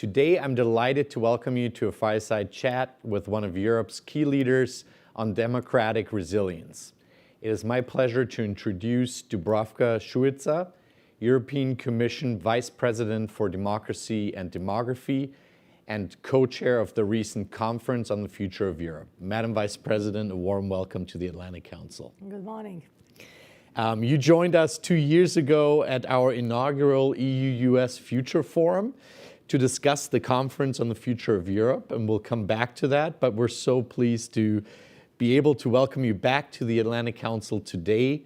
Today, I'm delighted to welcome you to a fireside chat with one of Europe's key leaders on democratic resilience. It is my pleasure to introduce Dubravka Šuica, European Commission Vice President for Democracy and Demography and co-chair of the recent Conference on the Future of Europe. Madam Vice President, a warm welcome to the Atlantic Council. Good morning. You joined us 2 years ago at our inaugural EU-US Future Forum to discuss the Conference on the Future of Europe, and we'll come back to that, but we're so pleased to be able to welcome you back to the Atlantic Council today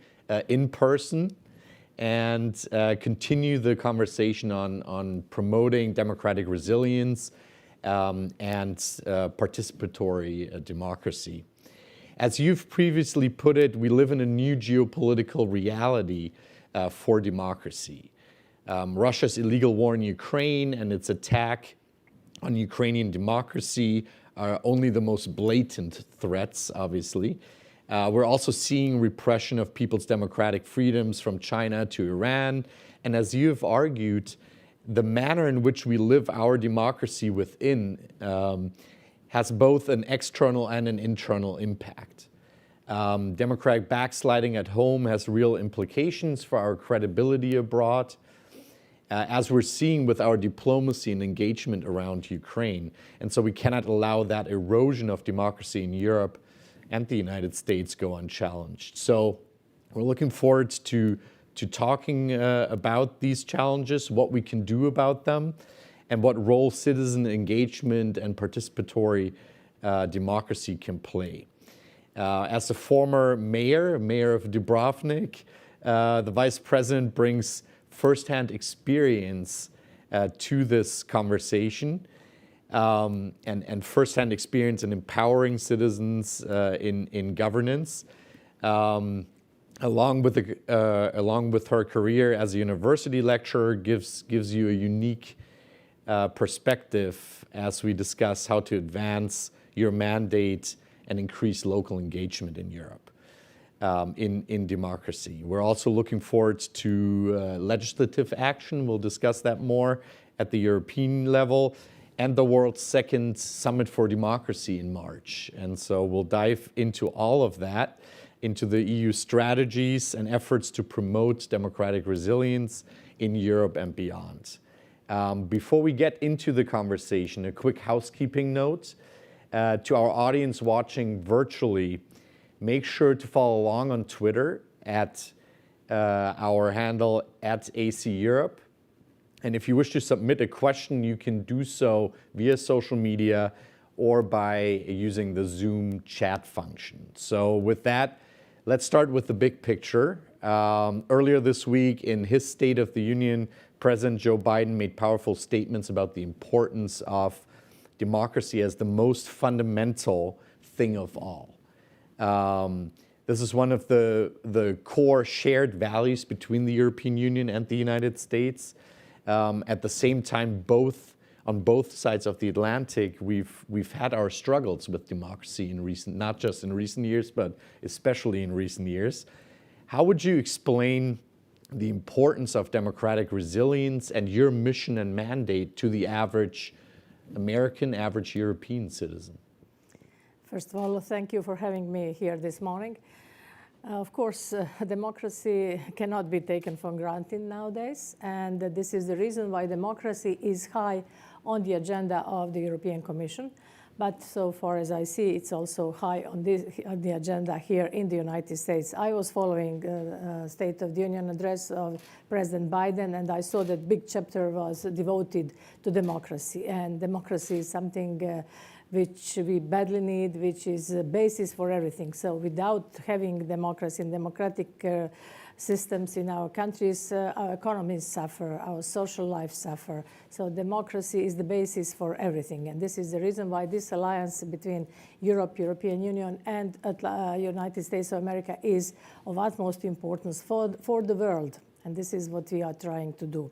in person and continue the conversation on promoting democratic resilience and participatory democracy. As you've previously put it, we live in a new geopolitical reality for democracy. Russia's illegal war in Ukraine and its attack on Ukrainian democracy are only the most blatant threats, obviously. We're also seeing repression of people's democratic freedoms from China to Iran. And as you've argued, the manner in which we live our democracy within has both an external and an internal impact. Democratic backsliding at home has real implications for our credibility abroad, as we're seeing with our diplomacy and engagement around Ukraine. And so we cannot allow that erosion of democracy in Europe and the United States go unchallenged. So we're looking forward to talking about these challenges, what we can do about them, and what role citizen engagement and participatory democracy can play. As a former mayor of Dubrovnik, the Vice President brings firsthand experience to this conversation and firsthand experience in empowering citizens in governance. Along with her career as a university lecturer, gives you a unique perspective as we discuss how to advance your mandate and increase local engagement in Europe. In democracy. We're also looking forward to legislative action. We'll discuss that more at the European level, and the world's second Summit for Democracy in March. And so we'll dive into all of that, into the EU strategies and efforts to promote democratic resilience in Europe and beyond. Before we get into the conversation, a quick housekeeping note to our audience watching virtually. Make sure to follow along on Twitter at our handle @ACEurope. And if you wish to submit a question, you can do so via social media or by using the Zoom chat function. So with that, let's start with the big picture. Earlier this week, in his State of the Union, President Joe Biden made powerful statements about the importance of democracy as the most fundamental thing of all. This is one of the core shared values between the European Union and the United States. At the same time, on both sides of the Atlantic, we've had our struggles with democracy not just in recent years, but especially in recent years. How would you explain the importance of democratic resilience and your mission and mandate to the average American, average European citizen? First of all, thank you for having me here this morning. Of course, democracy cannot be taken for granted nowadays, and this is the reason why democracy is high on the agenda of the European Commission. But so far as I see, it's also high on the agenda here in the United States. I was following the State of the Union address of President Biden, and I saw that big chapter was devoted to democracy. And democracy is something which we badly need, which is a basis for everything. So without having democracy and democratic systems in our countries, our economies suffer, our social life suffer. So democracy is the basis for everything. And this is the reason why this alliance between Europe, European Union, and United States of America is of utmost importance for the world. And this is what we are trying to do.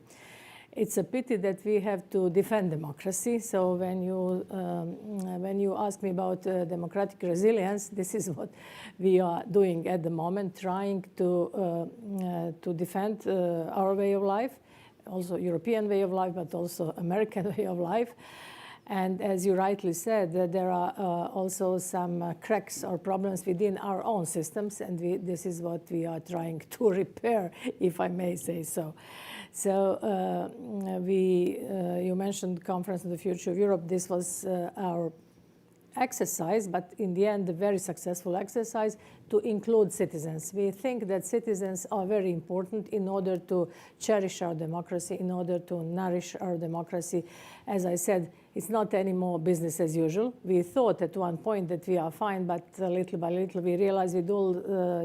It's a pity that we have to defend democracy. So when you ask me about democratic resilience, this is what we are doing at the moment, trying to defend our way of life, also European way of life, but also American way of life. And as you rightly said, there are also some cracks or problems within our own systems, and this is what we are trying to repair, if I may say so. So you mentioned Conference on the Future of Europe. This was our exercise, but in the end, a very successful exercise to include citizens. We think that citizens are very important in order to cherish our democracy, in order to nourish our democracy. As I said, it's not anymore business as usual. We thought at one point that we are fine, but little by little we realized with all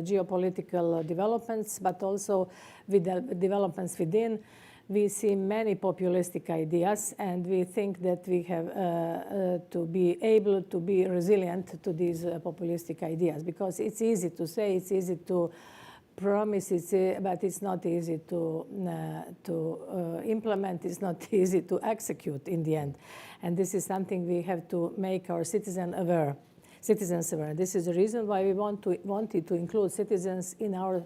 geopolitical developments, but also with the developments within, we see many populistic ideas, and we think that we have to be able to be resilient to these populistic ideas, because it's easy to say, it's easy to promise, but it's not easy to implement, it's not easy to execute in the end. And this is something we have to make our citizens aware. This is the reason why we wanted to include citizens in our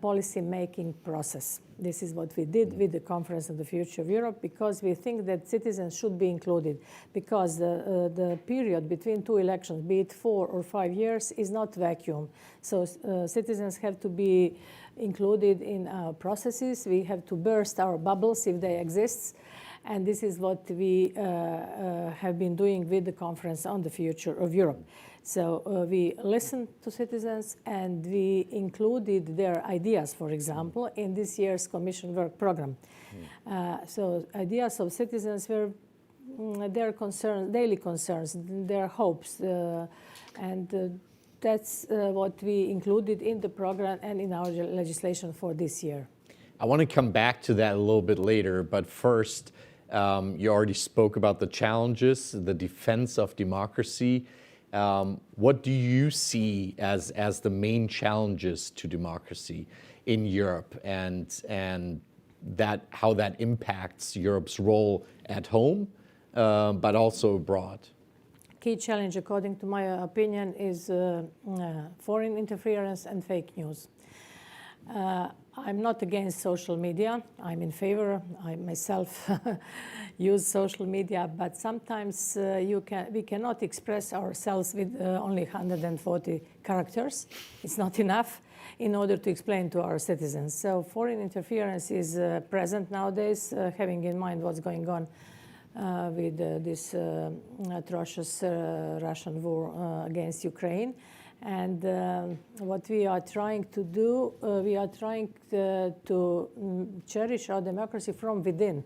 policy-making process. This is what we did with the Conference on the Future of Europe, because we think that citizens should be included, because the period between two elections, be it 4 or 5 years, is not vacuum. So citizens have to be included in our processes. We have to burst our bubbles if they exist. And this is what we have been doing with the Conference on the Future of Europe. So we listened to citizens, and we included their ideas, for example, in this year's Commission work program. So ideas of citizens were their concerns, daily concerns, their hopes, and that's what we included in the program and in our legislation for this year. I want to come back to that a little bit later, but first, you already spoke about the challenges, the defense of democracy. What do you see as the main challenges to democracy in Europe, and how that impacts Europe's role at home, but also abroad? Key challenge, according to my opinion, is foreign interference and fake news. I'm not against social media. I'm in favor. I myself use social media, but sometimes we cannot express ourselves with only 140 characters. It's not enough in order to explain to our citizens. So foreign interference is present nowadays, having in mind what's going on with this atrocious Russian war against Ukraine. And what we are trying to do, we are trying to cherish our democracy from within,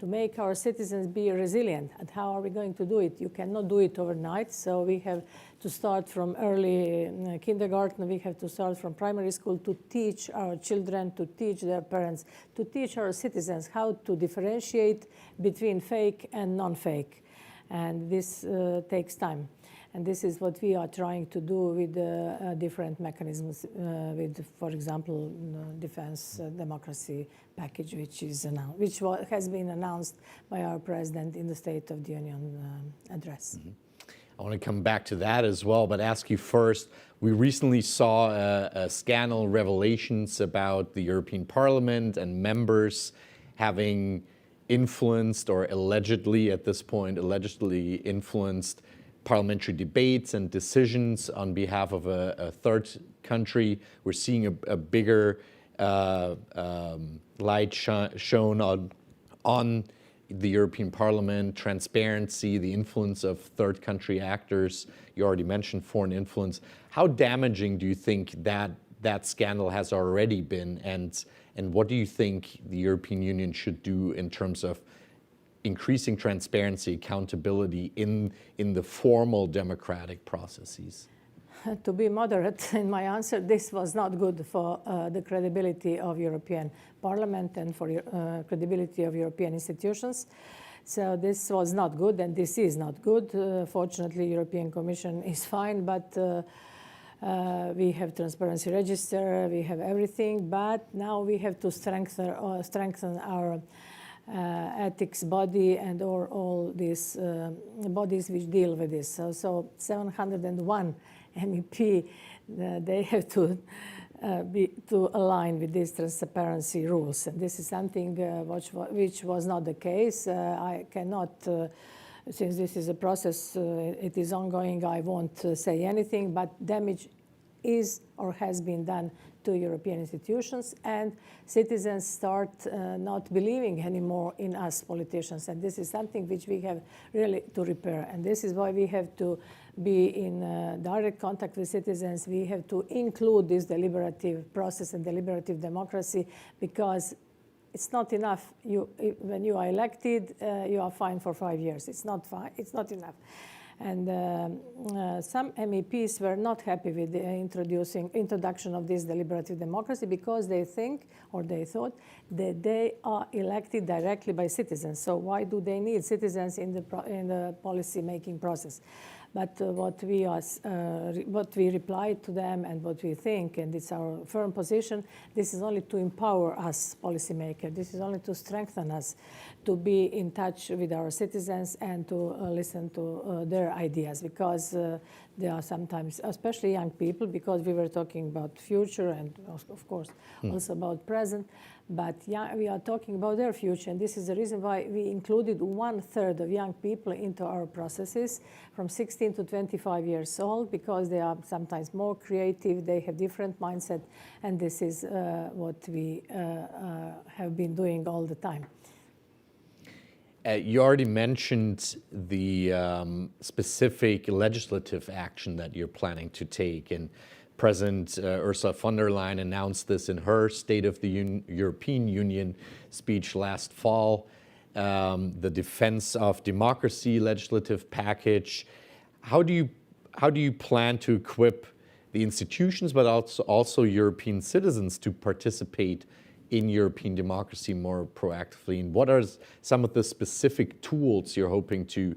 to make our citizens be resilient. And how are we going to do it? You cannot do it overnight. So we have to start from early kindergarten. We have to start from primary school to teach our children, to teach their parents, to teach our citizens how to differentiate between fake and non-fake. And this takes time. And this is what we are trying to do with different mechanisms, with, for example, defense democracy package, which has been announced by our president in the State of the Union address. Mm-hmm. I want to come back to that as well, but ask you first, we recently saw a scandal revelations about the European Parliament and members having influenced, or allegedly at this point, allegedly influenced parliamentary debates and decisions on behalf of a third country. We're seeing a bigger light shown on the European Parliament, transparency, the influence of third country actors. You already mentioned foreign influence. How damaging do you think that scandal has already been, and what do you think the European Union should do in terms of increasing transparency, accountability in the formal democratic processes? To be moderate in my answer, this was not good for the credibility of European Parliament and for credibility of European institutions. So this was not good, and this is not good. Fortunately, European Commission is fine, but we have transparency register, we have everything, but now we have to strengthen our ethics body and all these bodies which deal with this. So 701 MEP, they have to to align with these transparency rules. And this is something which was not the case. I cannot, since this is a process, it is ongoing, I won't say anything, but damage is or has been done to European institutions, and citizens start not believing anymore in us politicians. And this is something which we have really to repair. And this is why we have to be in direct contact with citizens. We have to include this deliberative process and deliberative democracy, because it's not enough. When you are elected, you are fine for 5 years. It's not fine. It's not enough. And some MEPs were not happy with the introduction of this deliberative democracy, because they think, or they thought, that they are elected directly by citizens. So why do they need citizens in the policy-making process? But what we replied to them, and what we think, and it's our firm position, this is only to empower us policymakers. This is only to strengthen us, to be in touch with our citizens and to listen to their ideas, because they are sometimes, especially young people, because we were talking about future and of course also about present, but we are talking about their future. And this is the reason why we included 1/3 of young people into our processes from 16 to 25 years old, because they are sometimes more creative, they have different mindset, and this is what we have been doing all the time. You already mentioned the specific legislative action that you're planning to take, and President Ursula von der Leyen announced this in her State of the European Union speech last fall. The Defense of Democracy legislative package. How do you plan to equip the institutions, but also European citizens, to participate in European democracy more proactively? And what are some of the specific tools you're hoping to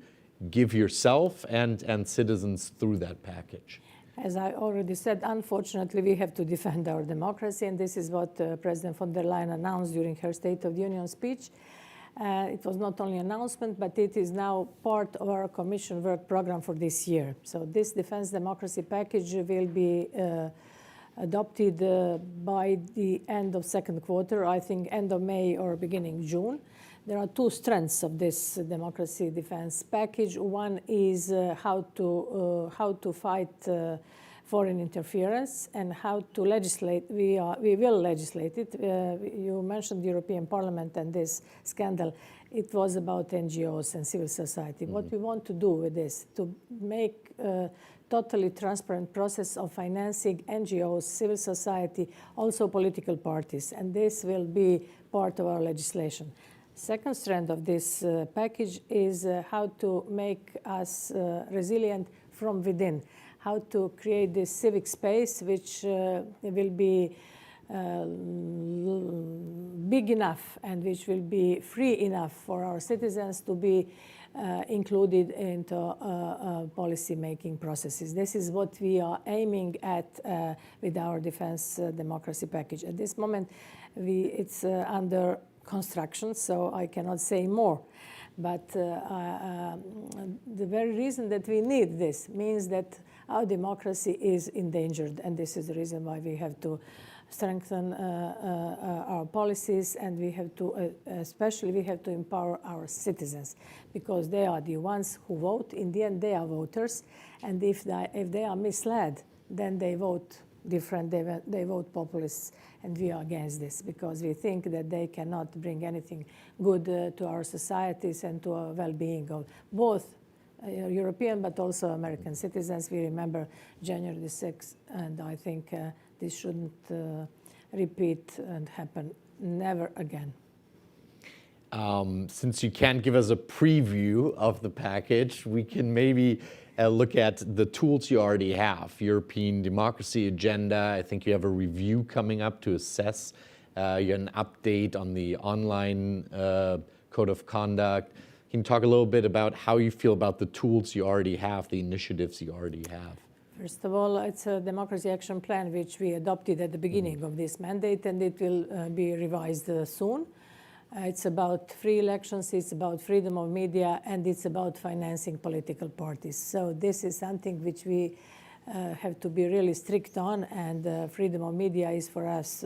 give yourself and citizens through that package? As I already said, unfortunately, we have to defend our democracy, and this is what President von der Leyen announced during her State of the Union speech. It was not only an announcement, but it is now part of our Commission work program for this year. So this defense democracy package will be adopted by the end of second quarter, I think end of May or beginning June. There are two strands of this democracy defense package. One is how to fight foreign interference and how to legislate. We will legislate it. You mentioned the European Parliament and this scandal. It was about NGOs and civil society. Mm-hmm. What we want to do with this, to make a totally transparent process of financing NGOs, civil society, also political parties, and this will be part of our legislation. Second strand of this package is how to make us resilient from within, how to create this civic space which will be big enough and which will be free enough for our citizens to be included into policy-making processes. This is what we are aiming at with our defense democracy package. At this moment, it's under construction, so I cannot say more. But the very reason that we need this means that our democracy is endangered, and this is the reason why we have to strengthen our policies, and we have to, especially we have to empower our citizens, because they are the ones who vote. In the end, they are voters, and if they are misled, then they vote different, they vote populists, and we are against this, because we think that they cannot bring anything good to our societies and to our well-being of both European but also American citizens. We remember January the 6th, and I think this shouldn't repeat and happen never again. Since you can't give us a preview of the package, we can maybe look at the tools you already have. European democracy agenda. I think you have a review coming up to assess. You have an update on the online code of conduct. Can you talk a little bit about how you feel about the tools you already have, the initiatives you already have? First of all, it's a democracy action plan which we adopted at the beginning of this mandate, and it will be revised soon. It's about free elections, it's about freedom of media, and it's about financing political parties. So this is something which we have to be really strict on, and freedom of media is for us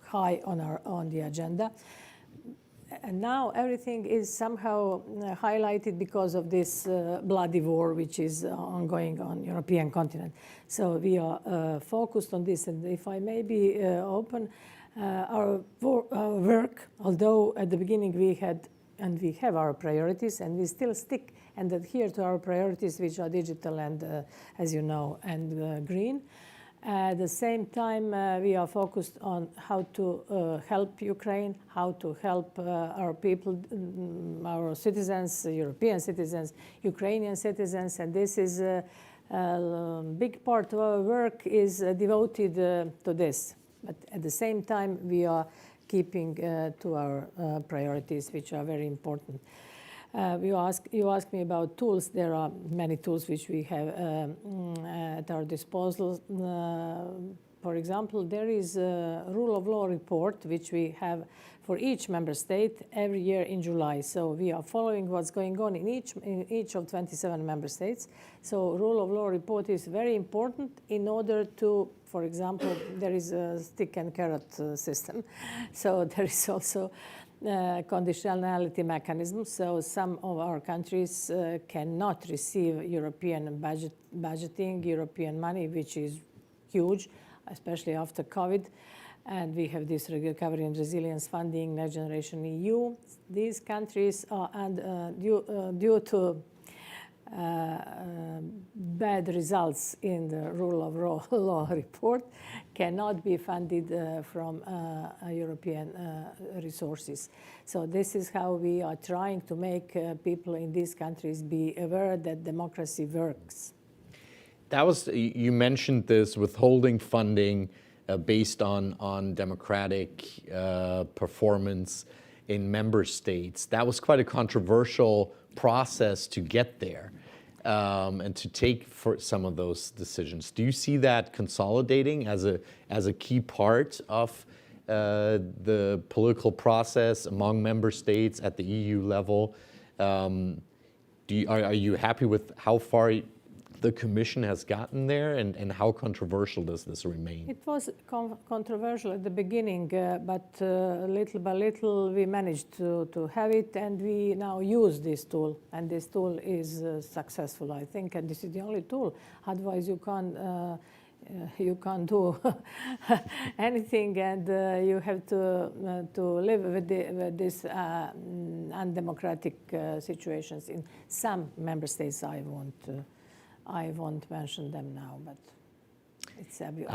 high on the agenda. And now everything is somehow highlighted because of this bloody war which is ongoing on European continent. So we are focused on this, and if I may be open, our work, although at the beginning we had and we have our priorities, and we still stick and adhere to our priorities, which are digital and, as you know, and green. At the same time, we are focused on how to help Ukraine, how to help our people, our citizens, European citizens, Ukrainian citizens, and this is a big part of our work is devoted to this. But at the same time, we are keeping to our priorities, which are very important. You ask me about tools. There are many tools which we have at our disposal. For example, there is a rule of law report which we have for each member state every year in July. So we are following what's going on in each of 27 member states. So rule of law report is very important in order to, for example, there is a stick and carrot system. So there is also conditionality mechanism. So some of our countries cannot receive European budgeting, European money, which is huge, especially after COVID. And we have this recovery and resilience funding, Next Generation EU. These countries are, due to bad results in the rule of law report, cannot be funded from European resources. So this is how we are trying to make people in these countries be aware that democracy works. That was, you mentioned this withholding funding based on democratic performance in member states. That was quite a controversial process to get there and to take for some of those decisions. Do you see that consolidating as a key part of the political process among member states at the EU level? Are you happy with how far the Commission has gotten there, and how controversial does this remain? It was controversial at the beginning, but little by little we managed to have it, and we now use this tool, and this tool is successful, I think, and this is the only tool. Otherwise you can't do anything, and you have to live with these undemocratic situations in some member states. I won't mention them now, but it's obvious.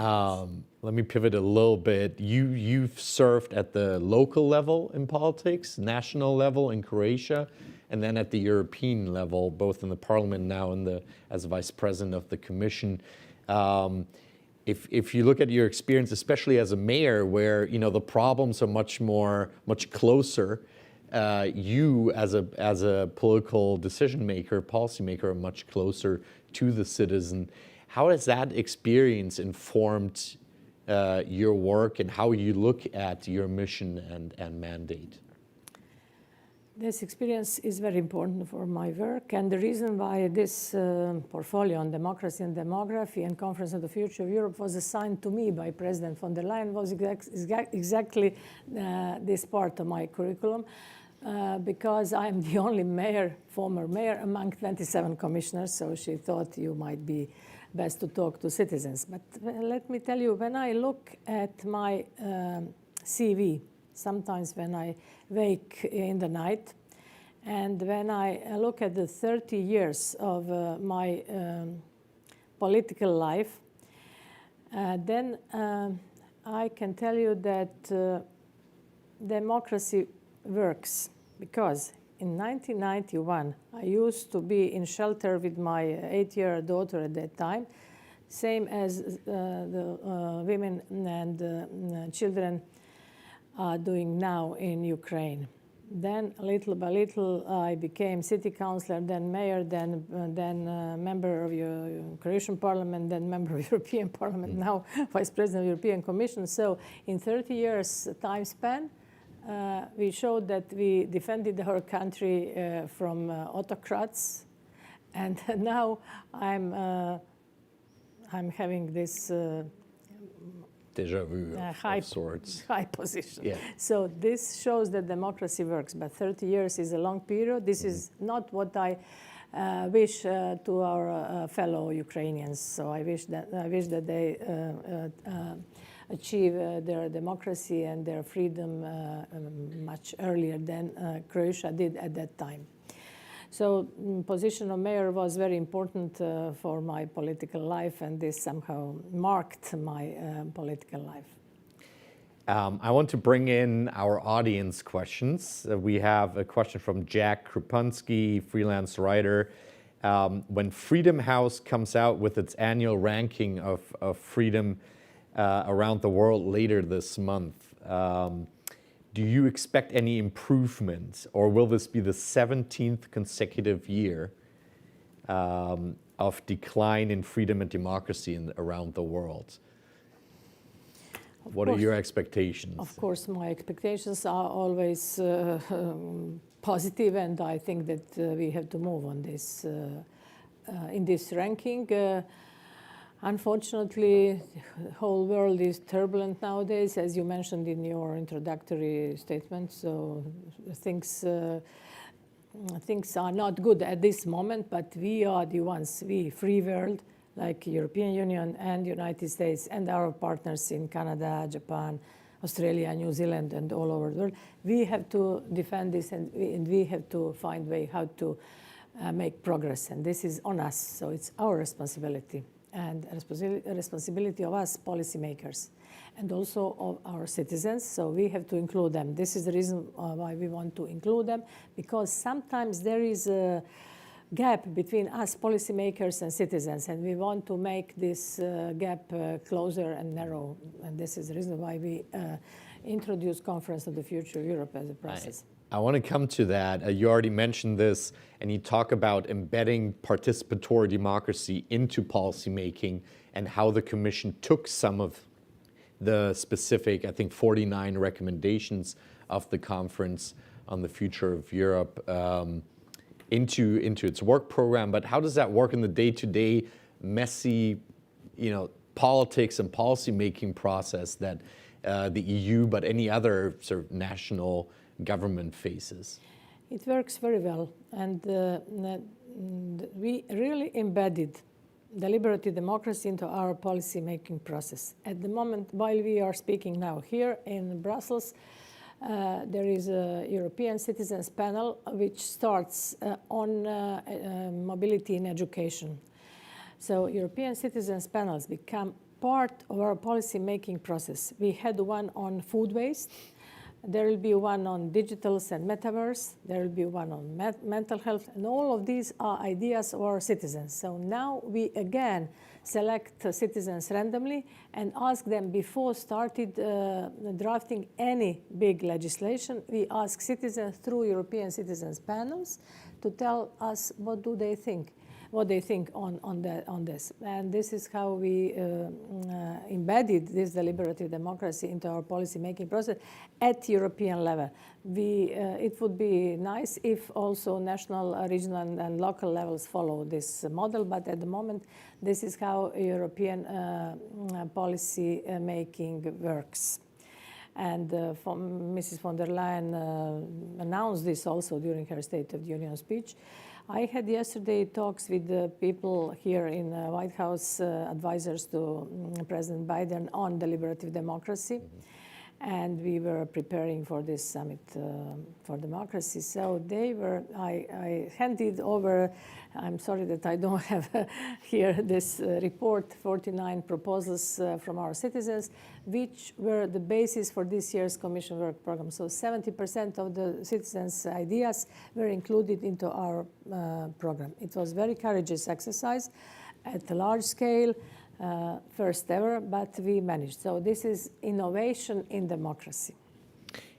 Let me pivot a little bit. You've served at the local level in politics, national level in Croatia, and then at the European level, both in the Parliament now and as Vice President of the Commission. If you look at your experience, especially as a mayor, where the problems are much closer. You, as a political decision maker, policymaker, are much closer to the citizen. How has that experience informed your work and how you look at your mission and mandate? This experience is very important for my work, and the reason why this portfolio on democracy and demography and Conference on the Future of Europe was assigned to me by President von der Leyen was exactly this part of my curriculum. Because I'm the only former mayor among 27 commissioners, so she thought you might be best to talk to citizens. But let me tell you, when I look at my CV, sometimes when I wake in the night, and when I look at the 30 years of my political life, then I can tell you that democracy works, because in 1991 I used to be in shelter with my 8-year-old daughter at that time, same as the women and children are doing now in Ukraine. Then little by little I became city councillor, then mayor, then member of your Croatian parliament, then member of European Parliament, now Vice President of European Commission. So in 30 years time span, we showed that we defended our country from autocrats, and now I'm I'm having this Deja vu high of sorts. high position. Yeah. So this shows that democracy works, but 30 years is a long period. This is not what I wish to our fellow Ukrainians. So I wish that they achieve their democracy and their freedom much earlier than Croatia did at that time. So position of mayor was very important for my political life, and this somehow marked my political life. I want to bring in our audience questions. We have a question from Jack Krupunski, freelance writer. When Freedom House comes out with its annual ranking of freedom around the world later this month, do you expect any improvement, or will this be the 17th consecutive year of decline in freedom and democracy around the world? What are your expectations? Of course, my expectations are always positive, and I think that we have to move on this in this ranking. Unfortunately, the whole world is turbulent nowadays, as you mentioned in your introductory statement. So things are not good at this moment, but we are the ones, we, free world, like European Union and United States and our partners in Canada, Japan, Australia, New Zealand, and all over the world. We have to defend this, and we have to find a way how to make progress. And this is on us, so it's our responsibility. And responsibility of us policymakers and also of our citizens, so we have to include them. This is the reason why we want to include them, because sometimes there is a gap between us policymakers and citizens, and we want to make this gap closer and narrow, and this is the reason why we introduced Conference of the Future of Europe as a process. I want to come to that. You already mentioned this, and you talk about embedding participatory democracy into policymaking and how the Commission took some of the specific, I think, 49 recommendations of the Conference on the Future of Europe into its work program. But how does that work in the day-to-day messy, politics and policymaking process that the EU, but any other sort of national government faces? It works very well, and we really embedded deliberative democracy into our policy-making process. At the moment, while we are speaking now here in Brussels, there is a European Citizens Panel which starts on mobility in education. So European Citizens Panels become part of our policy-making process. We had one on food waste. There will be one on digitals and metaverse. There will be one on mental health. And all of these are ideas of our citizens. So now we again select citizens randomly and ask them before started drafting any big legislation. We ask citizens through European Citizens Panels to tell us what do they think. What they think on this. And this is how we embedded this deliberative democracy into our policy-making process at European level. It would be nice if also national, regional, and local levels follow this model, but at the moment, this is how European policy-making works. And Mrs. von der Leyen announced this also during her State of the Union speech. I had yesterday talks with the people here in the White House, advisors to President Biden on deliberative democracy. And we were preparing for this summit for democracy. So I handed over, I'm sorry that I don't have here this report, 49 proposals from our citizens, which were the basis for this year's Commission work program. So 70% of the citizens' ideas were included into our program. It was a very courageous exercise at a large scale. First ever, but we managed. So this is innovation in democracy.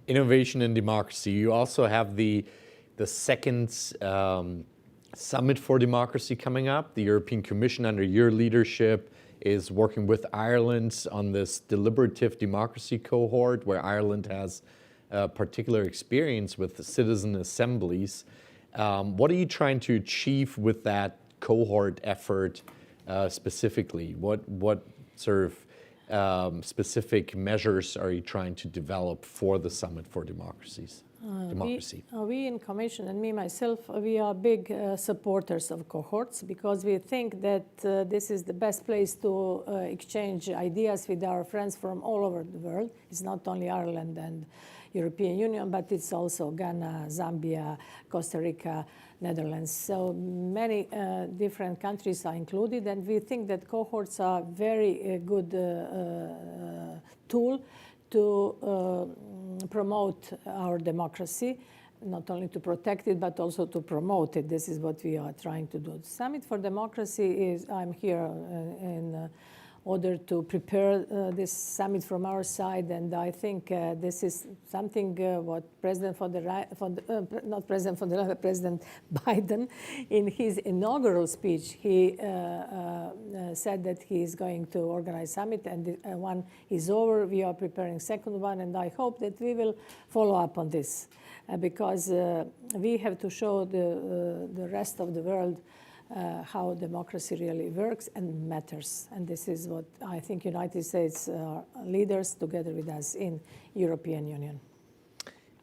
Innovation in democracy. You also have the second Summit for Democracy coming up. The European Commission, under your leadership, is working with Ireland on this deliberative democracy cohort, where Ireland has particular experience with the citizen assemblies. What are you trying to achieve with that cohort effort specifically? What sort of specific measures are you trying to develop for the Summit for Democracy? We in Commission, and me myself, we are big supporters of cohorts, because we think that this is the best place to exchange ideas with our friends from all over the world. It's not only Ireland and European Union, but it's also Ghana, Zambia, Costa Rica, Netherlands. So many different countries are included, and we think that cohorts are very good tool to promote our democracy, not only to protect it, but also to promote it. This is what we are trying to do. The Summit for Democracy is, I'm here in order to prepare this summit from our side, and I think this is something what President President Biden, in his inaugural speech, he said that he is going to organize summit, and one is over. We are preparing second one, and I hope that we will follow up on this, because we have to show the rest of the world how democracy really works and matters. And this is what I think United States leaders together with us in European Union.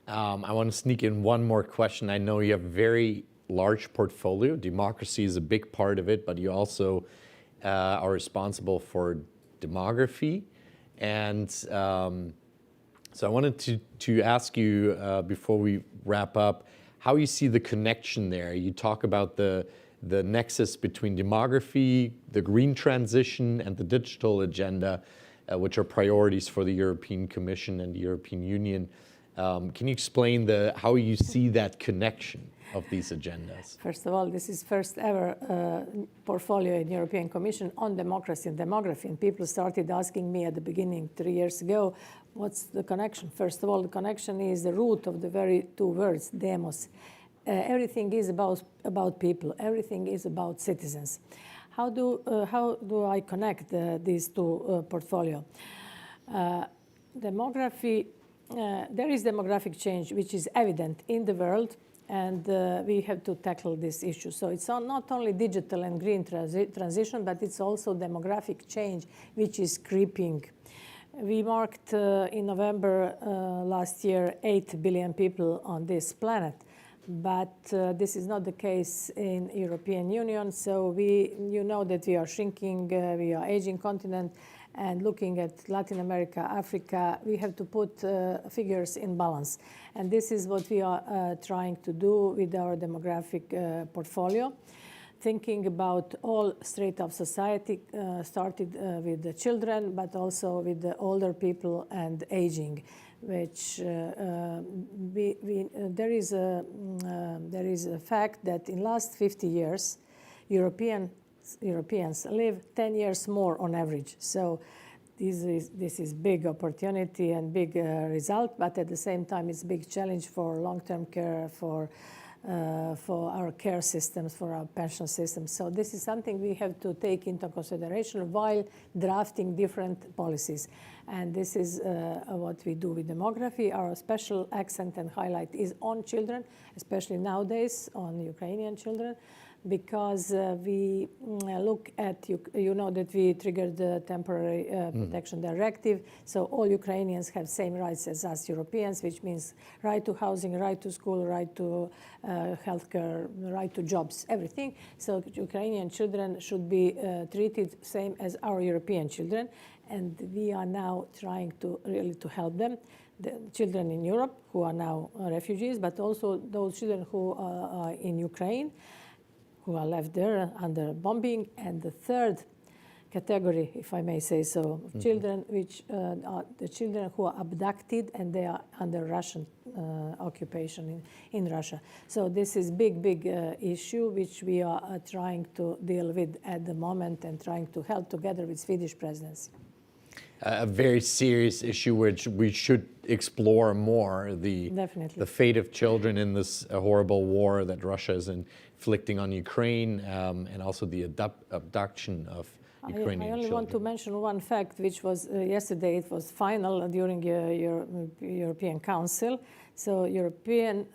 I want to sneak in one more question. I know you have a very large portfolio. Democracy is a big part of it, but you also are responsible for demography. And so I wanted to ask you, before we wrap up, how you see the connection there. You talk about the nexus between demography, the green transition, and the digital agenda, which are priorities for the European Commission and the European Union. Can you explain how you see that connection of these agendas? First of all, this is first ever portfolio in European Commission on democracy and demography. And people started asking me at the beginning, 3 years ago, what's the connection? First of all, the connection is the root of the very two words, demos. Everything is about people. Everything is about citizens. How do I connect these two portfolio? Demography. There is demographic change which is evident in the world, and we have to tackle this issue. So it's not only digital and green transition, but it's also demographic change which is creeping. We marked in November last year 8 billion people on this planet. But this is not the case in European Union. So you know that we are shrinking, we are aging continent, and looking at Latin America, Africa, we have to put figures in balance. And this is what we are trying to do with our demographic portfolio. Thinking about all strata of society, started with the children, but also with the older people and aging, which there is a fact that in last 50 years, Europeans live 10 years more on average. So this is big opportunity and big result, but at the same time, it's big challenge for long-term care, for our care systems, for our pension systems. So this is something we have to take into consideration while drafting different policies. And this is what we do with demography. Our special accent and highlight is on children, especially nowadays on Ukrainian children, because we look at, you know that we triggered the temporary protection directive, so all Ukrainians have same rights as us Europeans, which means right to housing, right to school, right to healthcare, right to jobs, everything. So Ukrainian children should be treated same as our European children, and we are now trying to really to help them. The children in Europe who are now refugees, but also those children who are in Ukraine, who are left there under bombing. And the third category, if I may say so, of children, which are the children who are abducted and they are under Russian occupation in Russia. So this is big issue which we are trying to deal with at the moment and trying to help together with Swedish presidency. A very serious issue which we should explore more, the fate of children in this horrible war that Russia is inflicting on Ukraine, and also the abduction of Ukrainian children. I only want to mention one fact, which was yesterday, it was final during European Council. So European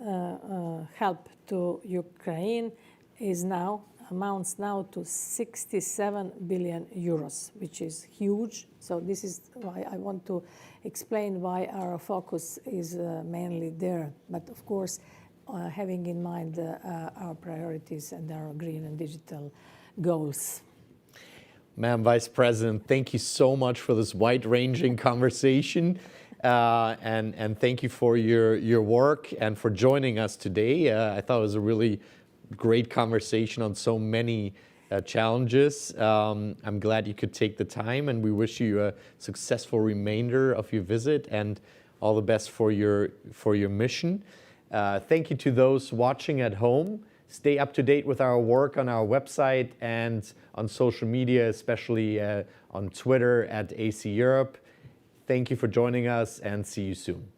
help to Ukraine is now amounts now to 67 billion euros, which is huge. So this is why I want to explain why our focus is mainly there. But of course, having in mind our priorities and our green and digital goals. Madam Vice President, thank you so much for this wide-ranging conversation. And thank you for your work and for joining us today. I thought it was a really great conversation on so many challenges. I'm glad you could take the time, and we wish you a successful remainder of your visit and all the best for your mission. Thank you to those watching at home. Stay up to date with our work on our website and on social media, especially on Twitter @AC Europe. Thank you for joining us, and see you soon.